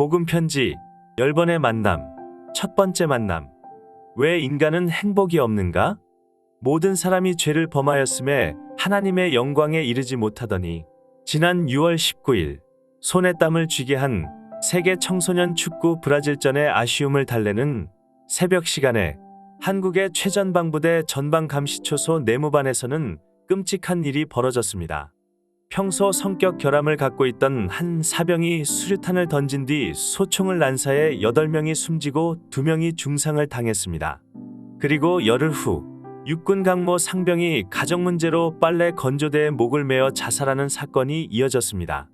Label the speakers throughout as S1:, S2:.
S1: 복음 편지 10번의 만남. 첫 번째 만남. 왜 인간은 행복이 없는가? 모든 사람이 죄를 범하였음에 하나님의 영광에 이르지 못하더니 지난 6월 19일 손에 땀을 쥐게 한 세계 청소년 축구 브라질전의 아쉬움을 달래는 새벽 시간에 한국의 최전방부대 전방감시초소 내무반에서는 끔찍한 일이 벌어졌습니다. 평소 성격 결함을 갖고 있던 한 사병이 수류탄을 던진 뒤 소총을 난사해 8명이 숨지고 2명이 중상을 당했습니다. 그리고 열흘 후 육군 강모 상병이 가정 문제로 빨래 건조대에 목을 메어 자살하는 사건이 이어졌습니다.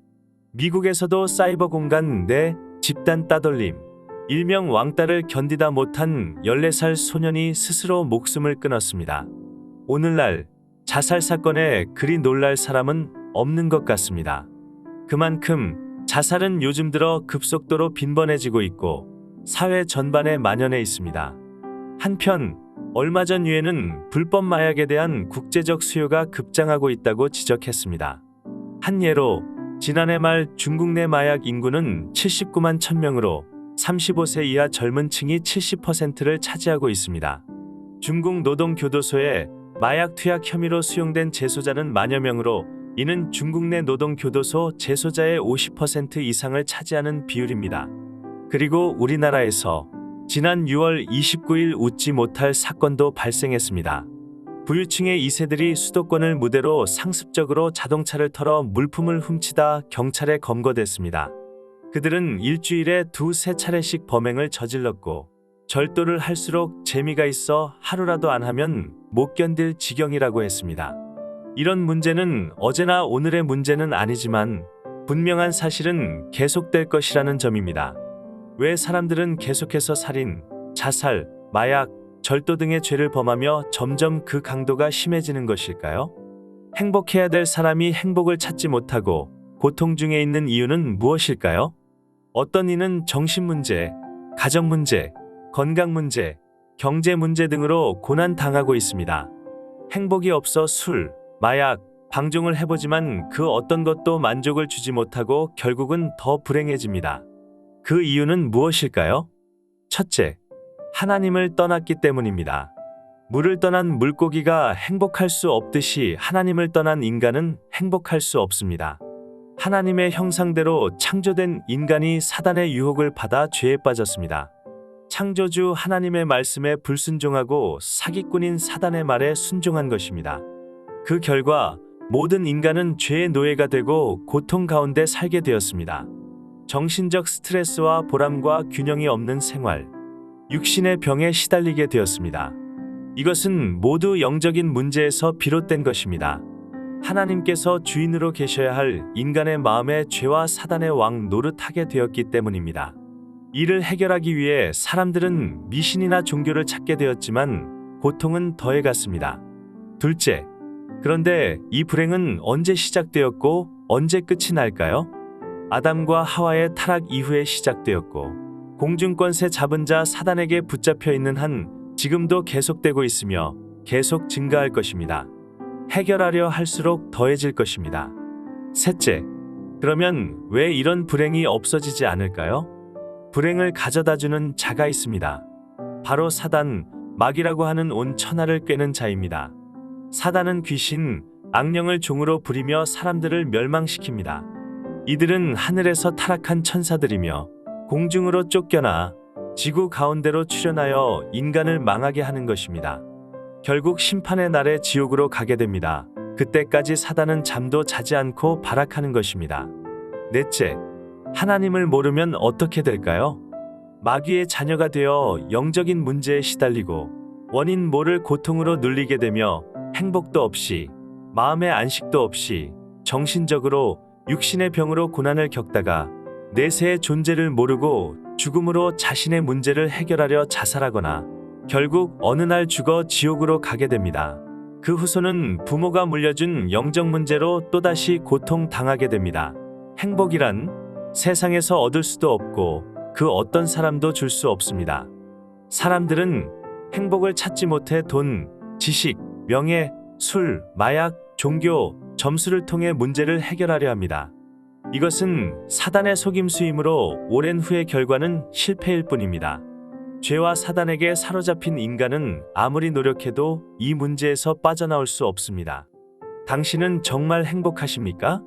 S1: 미국에서도 사이버 공간 내 집단 따돌림, 일명 왕따를 견디다 못한 14살 소년이 스스로 목숨을 끊었습니다. 오늘날 자살 사건에 그리 놀랄 사람은 없는 것 같습니다. 그만큼 자살은 요즘 들어 급속도로 빈번해지고 있고 사회 전반에 만연해 있습니다. 한편 얼마 전 유엔은 불법 마약에 대한 국제적 수요가 급장하고 있다고 지적했습니다. 한 예로 지난해 말 중국 내 마약 인구는 79만 1000명으로 35세 이하 젊은 층이 70%를 차지하고 있습니다. 중국 노동교도소에 마약 투약 혐의로 수용된 재소자는 만여 명으로 이는 중국 내 노동교도소 재소자의 50% 이상을 차지하는 비율입니다. 그리고 우리나라에서 지난 6월 29일 웃지 못할 사건도 발생했습니다. 부유층의 2세들이 수도권을 무대로 상습적으로 자동차를 털어 물품을 훔치다 경찰에 검거됐습니다. 그들은 일주일에 2~3차례씩 범행을 저질렀고 절도를 할수록 재미가 있어 하루라도 안 하면 못 견딜 지경이라고 했습니다. 이런 문제는 어제나 오늘의 문제는 아니지만 분명한 사실은 계속될 것이라는 점입니다. 왜 사람들은 계속해서 살인, 자살, 마약, 절도 등의 죄를 범하며 점점 그 강도가 심해지는 것일까요? 행복해야 될 사람이 행복을 찾지 못하고 고통 중에 있는 이유는 무엇일까요? 어떤 이는 정신 문제, 가정 문제, 건강 문제, 경제 문제 등으로 고난 당하고 있습니다. 행복이 없어 술, 마약, 방종을 해보지만 그 어떤 것도 만족을 주지 못하고 결국은 더 불행해집니다. 그 이유는 무엇일까요? 첫째, 하나님을 떠났기 때문입니다. 물을 떠난 물고기가 행복할 수 없듯이 하나님을 떠난 인간은 행복할 수 없습니다. 하나님의 형상대로 창조된 인간이 사단의 유혹을 받아 죄에 빠졌습니다. 창조주 하나님의 말씀에 불순종하고 사기꾼인 사단의 말에 순종한 것입니다. 그 결과 모든 인간은 죄의 노예가 되고 고통 가운데 살게 되었습니다. 정신적 스트레스와 보람과 균형이 없는 생활, 육신의 병에 시달리게 되었습니다. 이것은 모두 영적인 문제에서 비롯된 것입니다. 하나님께서 주인으로 계셔야 할 인간의 마음에 죄와 사단의 왕 노릇하게 되었기 때문입니다. 이를 해결하기 위해 사람들은 미신이나 종교를 찾게 되었지만 고통은 더해갔습니다. 둘째, 그런데 이 불행은 언제 시작되었고 언제 끝이 날까요? 아담과 하와의 타락 이후에 시작되었고 공중권세 잡은 자 사단에게 붙잡혀 있는 한 지금도 계속되고 있으며 계속 증가할 것입니다. 해결하려 할수록 더해질 것입니다. 셋째, 그러면 왜 이런 불행이 없어지지 않을까요? 불행을 가져다주는 자가 있습니다. 바로 사단, 마귀라고 하는 온 천하를 꿰는 자입니다. 사단은 귀신, 악령을 종으로 부리며 사람들을 멸망시킵니다. 이들은 하늘에서 타락한 천사들이며 공중으로 쫓겨나 지구 가운데로 출현하여 인간을 망하게 하는 것입니다. 결국 심판의 날에 지옥으로 가게 됩니다. 그때까지 사단은 잠도 자지 않고 발악하는 것입니다. 넷째, 하나님을 모르면 어떻게 될까요? 마귀의 자녀가 되어 영적인 문제에 시달리고 원인 모를 고통으로 눌리게 되며 행복도 없이 마음의 안식도 없이 정신적으로 육신의 병으로 고난을 겪다가 내세의 존재를 모르고 죽음으로 자신의 문제를 해결하려 자살하거나 결국 어느 날 죽어 지옥으로 가게 됩니다. 그 후손은 부모가 물려준 영적 문제로 또다시 고통당하게 됩니다. 행복이란 세상에서 얻을 수도 없고 그 어떤 사람도 줄 수 없습니다. 사람들은 행복을 찾지 못해 돈, 지식, 명예, 술, 마약, 종교, 점수를 통해 문제를 해결하려 합니다. 이것은 사단의 속임수이므로 오랜 후의 결과는 실패일 뿐입니다. 죄와 사단에게 사로잡힌 인간은 아무리 노력해도 이 문제에서 빠져나올 수 없습니다. 당신은 정말 행복하십니까?